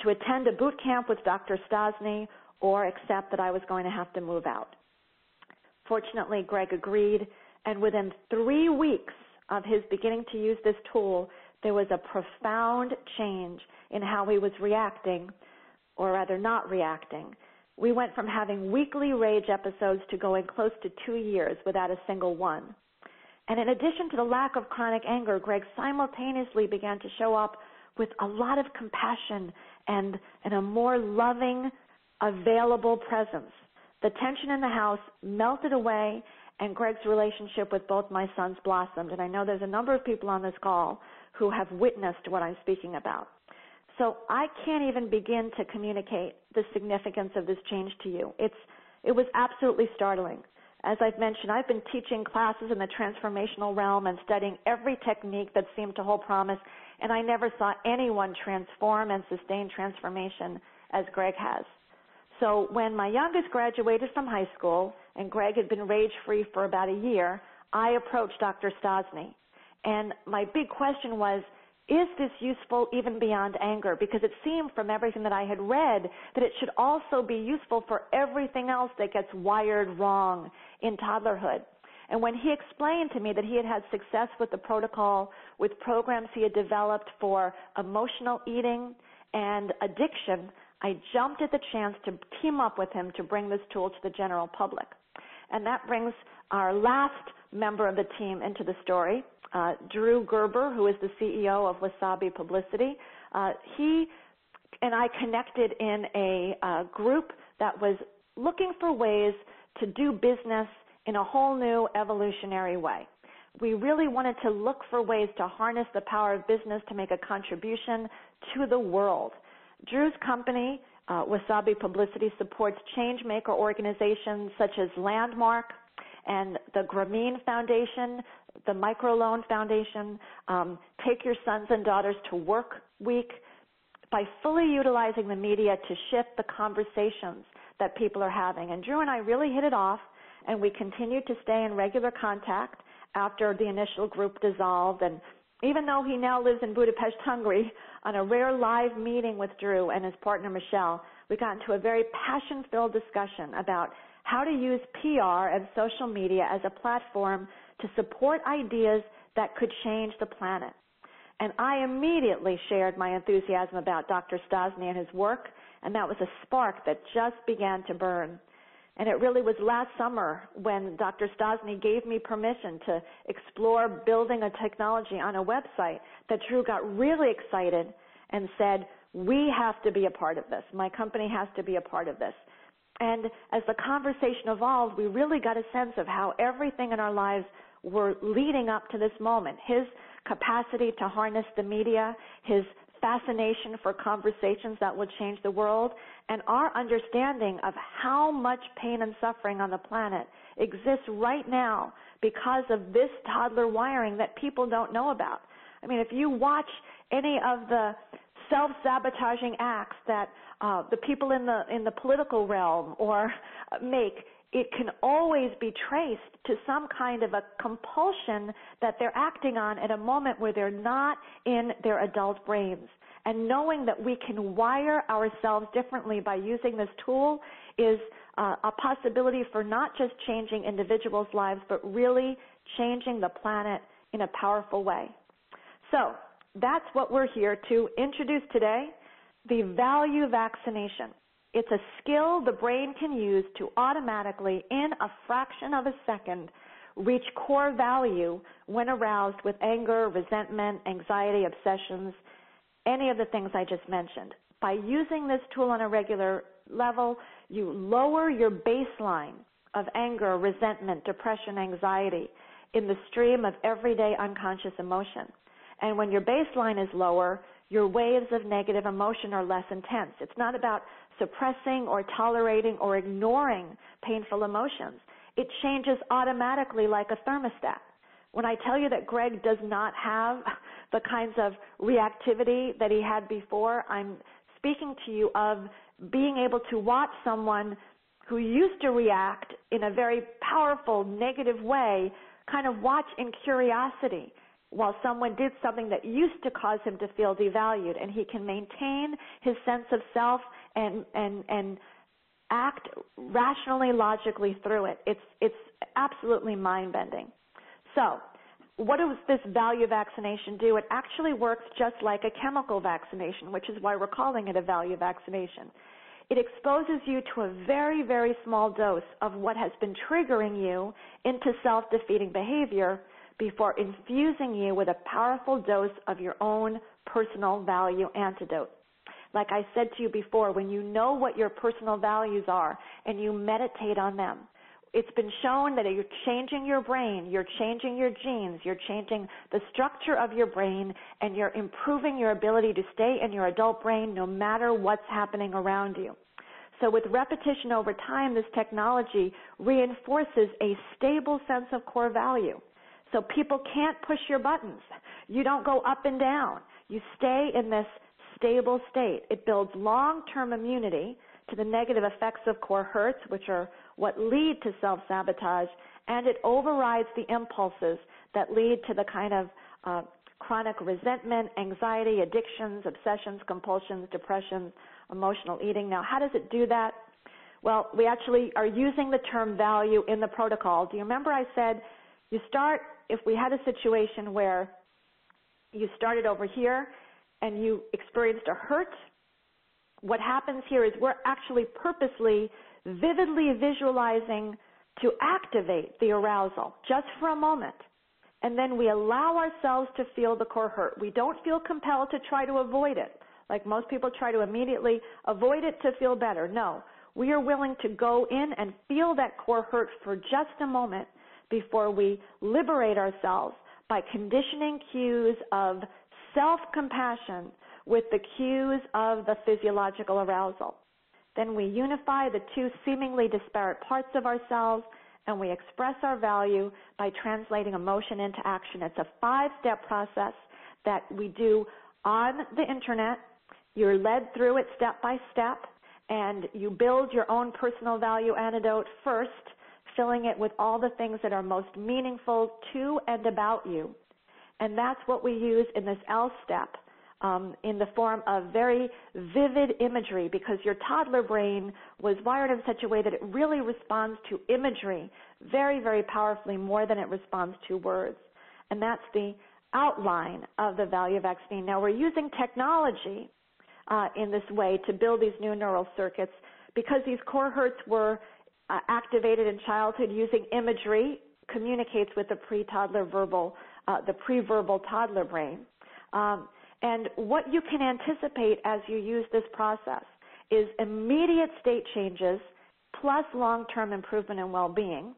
to attend a boot camp with Dr. Stosny or accept that I was going to have to move out. Fortunately, Greg agreed, and within 3 weeks of his beginning to use this tool, there was a profound change in how he was reacting, or rather not reacting. We went from having weekly rage episodes to going close to 2 years without a single one. And in addition to the lack of chronic anger, Greg simultaneously began to show up with a lot of compassion and a more loving, available presence. The tension in the house melted away, and Greg's relationship with both my sons blossomed. And I know there's a number of people on this call who have witnessed what I'm speaking about. So I can't even begin to communicate the significance of this change to you. It was absolutely startling. As I've mentioned, I've been teaching classes in the transformational realm and studying every technique that seemed to hold promise, and I never saw anyone transform and sustain transformation as Greg has. So when my youngest graduated from high school and Greg had been rage-free for about a year, I approached Dr. Stosny. And my big question was, is this useful even beyond anger? Because it seemed from everything that I had read that it should also be useful for everything else that gets wired wrong in toddlerhood. And when he explained to me that he had had success with the protocol, with programs he had developed for emotional eating and addiction, I jumped at the chance to team up with him to bring this tool to the general public. And that brings our last member of the team into the story, Drew Gerber, who is the CEO of Wasabi Publicity. He and I connected in a group that was looking for ways to do business in a whole new evolutionary way. We really wanted to look for ways to harness the power of business to make a contribution to the world. Drew's company, Wasabi Publicity, supports change-maker organizations such as Landmark and the Grameen Foundation, the Microloan Foundation, Take Your Sons and Daughters to Work Week, by fully utilizing the media to shift the conversations that people are having. And Drew and I really hit it off, and we continued to stay in regular contact after the initial group dissolved. And even though he now lives in Budapest, Hungary, on a rare live meeting with Drew and his partner Michelle, we got into a very passion-filled discussion about how to use PR and social media as a platform to support ideas that could change the planet. And I immediately shared my enthusiasm about Dr. Stosny and his work, and that was a spark that just began to burn. And it really was last summer when Dr. Stosny gave me permission to explore building a technology on a website that Drew got really excited and said, we have to be a part of this. My company has to be a part of this. And as the conversation evolved, we really got a sense of how everything in our lives were leading up to this moment. His capacity to harness the media, his fascination for conversations that will change the world, and our understanding of how much pain and suffering on the planet exists right now because of this toddler wiring that people don't know about. I mean, if you watch any of the self-sabotaging acts that the people in the political realm or make, it can always be traced to some kind of a compulsion that they're acting on at a moment where they're not in their adult brains. And knowing that we can wire ourselves differently by using this tool is a possibility for not just changing individuals' lives, but really changing the planet in a powerful way. So that's what we're here to introduce today, the Value Vaccination. It's a skill the brain can use to automatically, in a fraction of a second, reach core value when aroused with anger, resentment, anxiety, obsessions, any of the things I just mentioned. By using this tool on a regular level, you lower your baseline of anger, resentment, depression, anxiety in the stream of everyday unconscious emotion. And when your baseline is lower, your waves of negative emotion are less intense. It's not about suppressing or tolerating or ignoring painful emotions. It changes automatically like a thermostat. When I tell you that Greg does not have the kinds of reactivity that he had before, I'm speaking to you of being able to watch someone who used to react in a very powerful negative way, kind of watch in curiosity while someone did something that used to cause him to feel devalued, and he can maintain his sense of self and act rationally, logically through it. It's absolutely mind-bending. So what does this value vaccination do? It actually works just like a chemical vaccination, which is why we're calling it a value vaccination. It exposes you to a very, very small dose of what has been triggering you into self-defeating behavior before infusing you with a powerful dose of your own personal value antidote. Like I said to you before, when you know what your personal values are and you meditate on them, it's been shown that you're changing your brain, you're changing your genes, you're changing the structure of your brain, and you're improving your ability to stay in your adult brain no matter what's happening around you. So with repetition over time, this technology reinforces a stable sense of core value. So people can't push your buttons. You don't go up and down. You stay in this stable state. It builds long-term immunity to the negative effects of core hurts, which are what lead to self-sabotage, and it overrides the impulses that lead to the kind of chronic resentment, anxiety, addictions, obsessions, compulsions, depression, emotional eating. Now, how does it do that? Well, we actually are using the term value in the protocol. Do you remember I said you start, if we had a situation where you started over here and you experienced a hurt, what happens here is we're actually purposely, vividly visualizing to activate the arousal just for a moment. And then we allow ourselves to feel the core hurt. We don't feel compelled to try to avoid it, like most people try to immediately avoid it to feel better. No, we are willing to go in and feel that core hurt for just a moment before we liberate ourselves by conditioning cues of self-compassion with the cues of the physiological arousal. Then we unify the two seemingly disparate parts of ourselves, and we express our value by translating emotion into action. It's a 5-step process that we do on the internet. You're led through it step by step, and you build your own personal value antidote first, filling it with all the things that are most meaningful to and about you. And that's what we use in this L step in the form of very vivid imagery, because your toddler brain was wired in such a way that it really responds to imagery very, very powerfully, more than it responds to words. And that's the outline of the value vaccine. Now, we're using technology in this way to build these new neural circuits because these core hurts were activated in childhood. Using imagery communicates with the pre-toddler verbal, the pre-verbal toddler brain. And what you can anticipate as you use this process is immediate state changes plus long-term improvement in well-being,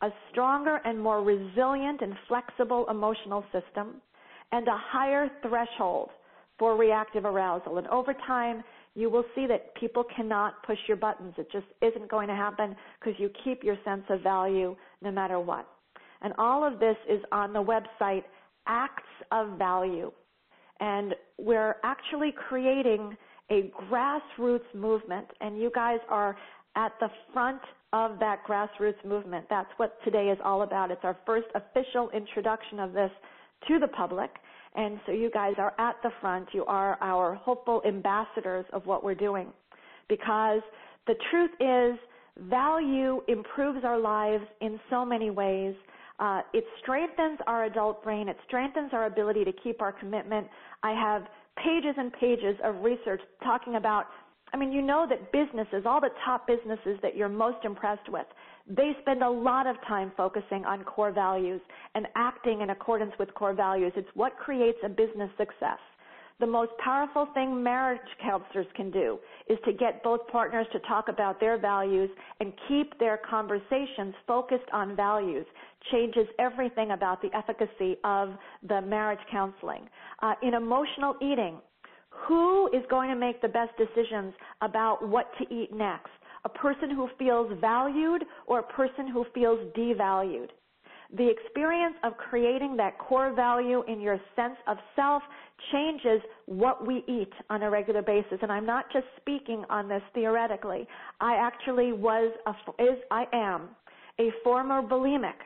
a stronger and more resilient and flexible emotional system, and a higher threshold for reactive arousal. And over time, you will see that people cannot push your buttons. It just isn't going to happen because you keep your sense of value no matter what. And all of this is on the website Acts of Value. And we're actually creating a grassroots movement, and you guys are at the front of that grassroots movement. That's what today is all about. It's our first official introduction of this to the public, and so you guys are at the front. You are our hopeful ambassadors of what we're doing, because the truth is value improves our lives in so many ways. It strengthens our adult brain. It strengthens our ability to keep our commitment. I have pages and pages of research talking about, you know that businesses, all the top businesses that you're most impressed with, they spend a lot of time focusing on core values and acting in accordance with core values. It's what creates a business success. The most powerful thing marriage counselors can do is to get both partners to talk about their values and keep their conversations focused on values. Changes everything about the efficacy of the marriage counseling. In emotional eating, who is going to make the best decisions about what to eat next? A person who feels valued or a person who feels devalued? The experience of creating that core value in your sense of self changes what we eat on a regular basis. And I'm not just speaking on this theoretically. I actually I am a former bulimic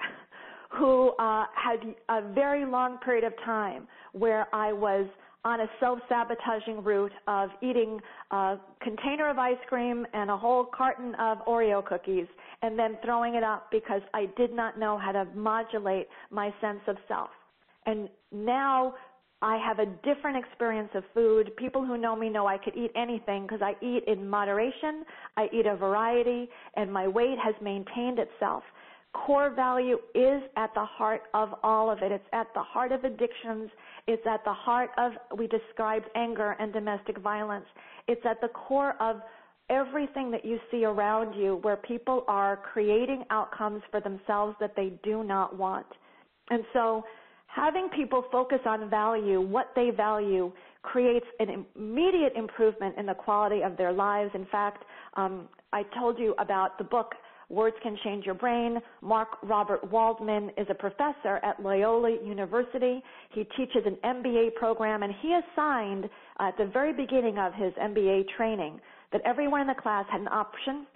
who had a very long period of time where I was on a self-sabotaging route of eating a container of ice cream and a whole carton of Oreo cookies and then throwing it up because I did not know how to modulate my sense of self. And now I have a different experience of food. People who know me know I could eat anything because I eat in moderation, I eat a variety, and my weight has maintained itself. Core value is at the heart of all of it. It's at the heart of addictions. It's at the heart of, we described anger and domestic violence. It's at the core of everything that you see around you where people are creating outcomes for themselves that they do not want. And so having people focus on value, what they value, creates an immediate improvement in the quality of their lives. In fact, I told you about the book, Words Can Change Your Brain. Mark Robert Waldman is a professor at Loyola University. He teaches an MBA program, and he assigned at the very beginning of his MBA training that everyone in the class had an option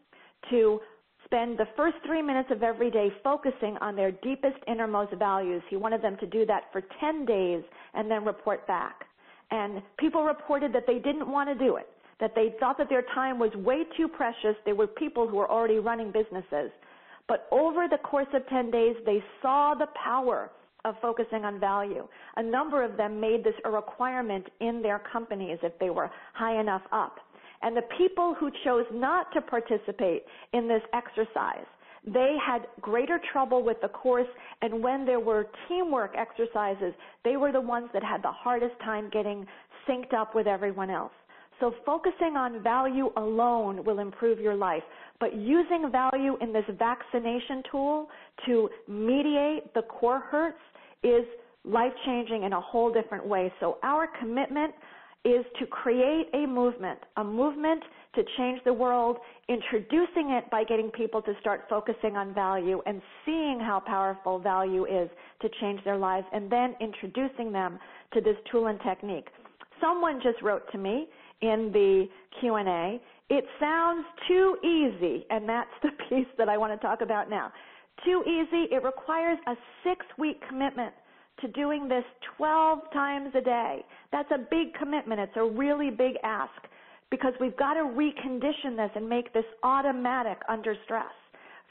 to spend the first 3 minutes of every day focusing on their deepest, innermost values. He wanted them to do that for 10 days and then report back. And people reported that they didn't want to do it, that they thought that their time was way too precious. They were people who were already running businesses. But over the course of 10 days, they saw the power of focusing on value. A number of them made this a requirement in their companies if they were high enough up. And the people who chose not to participate in this exercise, they had greater trouble with the course, and when there were teamwork exercises, they were the ones that had the hardest time getting synced up with everyone else. So focusing on value alone will improve your life, but using value in this vaccination tool to mediate the core hurts is life-changing in a whole different way. So our commitment is to create a movement to change the world, introducing it by getting people to start focusing on value and seeing how powerful value is to change their lives, and then introducing them to this tool and technique. Someone just wrote to me in the Q&A, it sounds too easy, and that's the piece that I want to talk about now. Too easy, it requires a 6-week commitment to doing this 12 times a day. That's a big commitment. It's a really big ask because we've got to recondition this and make this automatic under stress.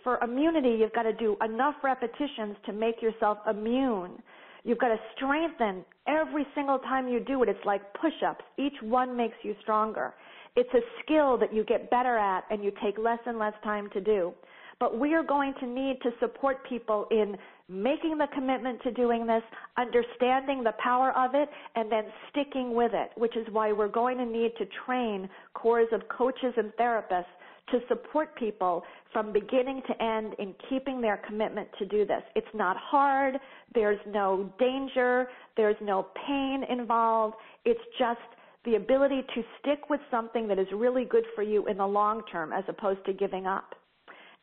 For immunity, you've got to do enough repetitions to make yourself immune. You've got to strengthen every single time you do it. It's like push-ups. Each one makes you stronger. It's a skill that you get better at and you take less and less time to do. But we are going to need to support people in making the commitment to doing this, understanding the power of it, and then sticking with it, which is why we're going to need to train corps of coaches and therapists to support people from beginning to end in keeping their commitment to do this. It's not hard. There's no danger. There's no pain involved. It's just the ability to stick with something that is really good for you in the long term as opposed to giving up.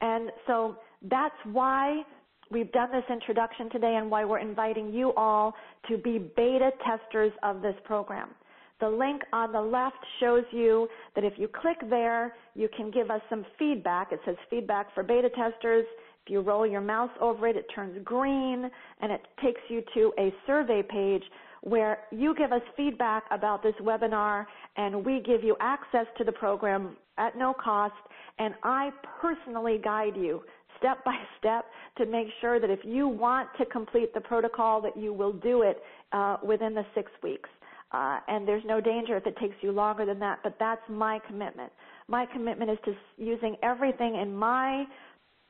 And so that's why we've done this introduction today and why we're inviting you all to be beta testers of this program. The link on the left shows you that if you click there, you can give us some feedback. It says feedback for beta testers. If you roll your mouse over it, it turns green, and it takes you to a survey page where you give us feedback about this webinar, and we give you access to the program at no cost, and I personally guide you step by step to make sure that if you want to complete the protocol, that you will do it within the 6 weeks. And there's no danger if it takes you longer than that, but that's my commitment. My commitment is to using everything in my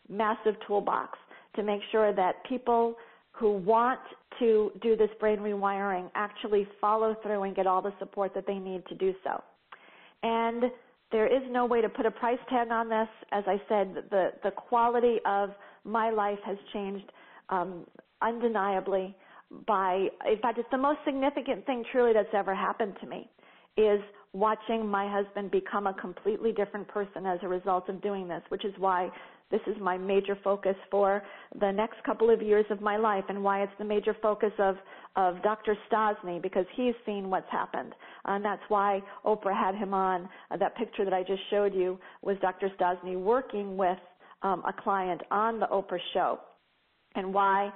massive toolbox to make sure that people who want to do this brain rewiring actually follow through and get all the support that they need to do so. And there is no way to put a price tag on this. As I said, the quality of my life has changed undeniably in fact, it's the most significant thing truly that's ever happened to me is watching my husband become a completely different person as a result of doing this, which is why this is my major focus for the next couple of years of my life and why it's the major focus of Dr. Stosny, because he's seen what's happened. And that's why Oprah had him on. That picture that I just showed you was Dr. Stosny working with a client on the Oprah show, and why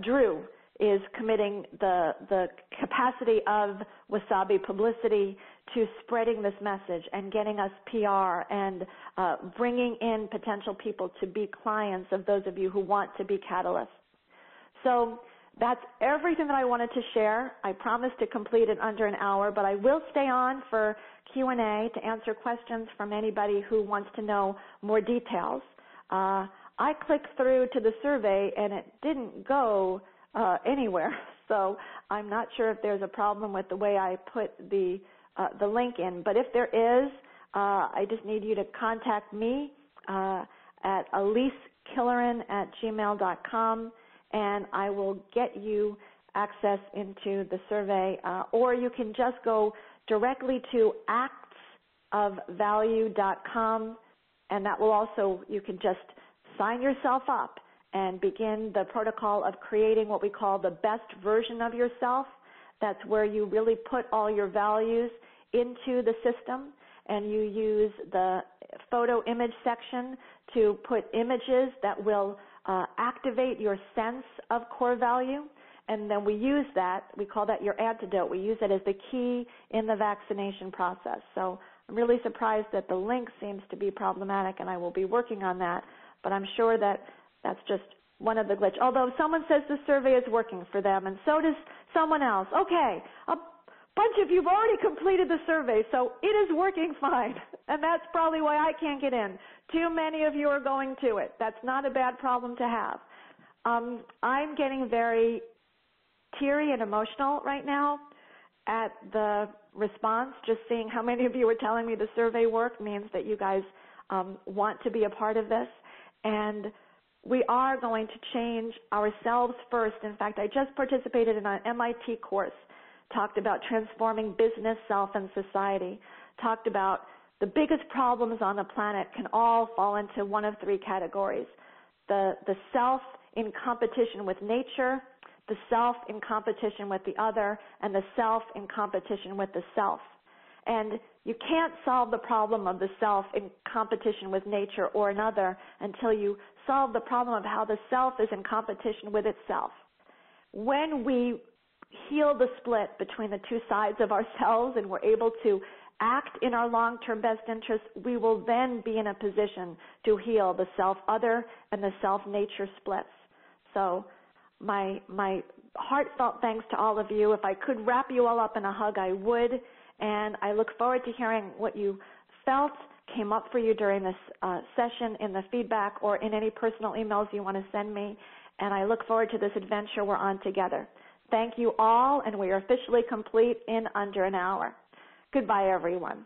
Drew is committing the capacity of Wasabi publicity to spreading this message and getting us PR and bringing in potential people to be clients of those of you who want to be catalysts. So that's everything that I wanted to share. I promised to complete it under an hour, but I will stay on for Q&A to answer questions from anybody who wants to know more details. I clicked through to the survey and it didn't go anywhere. So I'm not sure if there's a problem with the way I put the link in. But if there is, I just need you to contact me at EliseKilleran@gmail.com, and I will get you access into the survey. Or you can just go directly to actsofvalue.com, and that will also, you can just sign yourself up and begin the protocol of creating what we call the best version of yourself. That's where you really put all your values into the system, and you use the photo image section to put images that will activate your sense of core value. And then we use that, we call that your antidote. We use it as the key in the vaccination process. So I'm really surprised that the link seems to be problematic, and I will be working on that. But I'm sure that that's just one of the glitches. Although someone says the survey is working for them, and so does someone else. Okay, a bunch of you have already completed the survey, so it is working fine. And that's probably why I can't get in. Too many of you are going to it. That's not a bad problem to have. I'm getting very teary and emotional right now at the response. Just seeing how many of you are telling me the survey worked means that you guys want to be a part of this. And we are going to change ourselves first. In fact, I just participated in an MIT course, talked about transforming business, self, and society, talked about the biggest problems on the planet can all fall into one of three categories. The self in competition with nature, the self in competition with the other, and the self in competition with the self. And you can't solve the problem of the self in competition with nature or another until you solve the problem of how the self is in competition with itself. When we heal the split between the two sides of ourselves and we're able to act in our long-term best interest, we will then be in a position to heal the self-other and the self-nature splits. So my heartfelt thanks to all of you. If I could wrap you all up in a hug, I would. And I look forward to hearing what you felt came up for you during this session, in the feedback, or in any personal emails you want to send me. And I look forward to this adventure we're on together. Thank you all, and we are officially complete in under an hour. Goodbye, everyone.